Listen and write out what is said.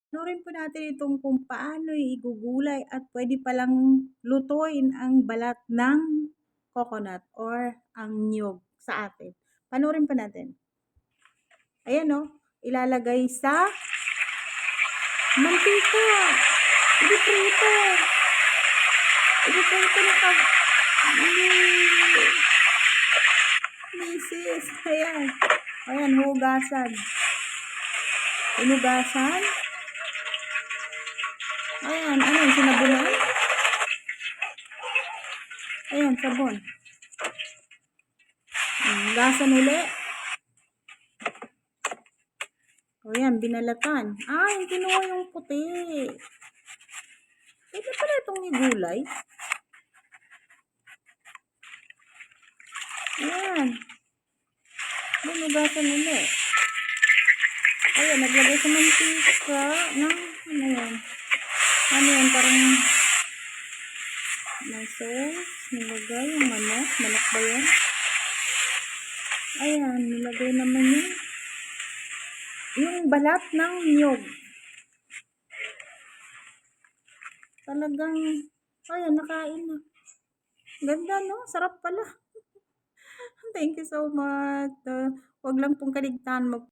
Panoorin po natin itong kung paano igugulay at pwede palang lutuin ang balat ng coconut or ang niyog sa atin. Panoorin po natin. Ayan o, ilalagay sa mantika. Ipiprito. Ipiprito na pag... Misis. Ayan. Ayan, hugasan. Inugasan. Ayan, ano yung sinabunan? Ayan, sabon. Hugasan uli. O yan, binalatan. Ay, kinuha yung puti. Pwede pala itong igulay. Ayan. Binugasan uli. Ayan, naglagay sa mantika ng, ano yan? Ano yan, parang may sauce. Nilagay yung manok. Manok ba yan? Ayan, nilagay naman yung balat ng niyog. Talagang, ayan, nakain na. Ganda, no? Sarap pala. Thank you so much. Huwag lang pong kaligtaan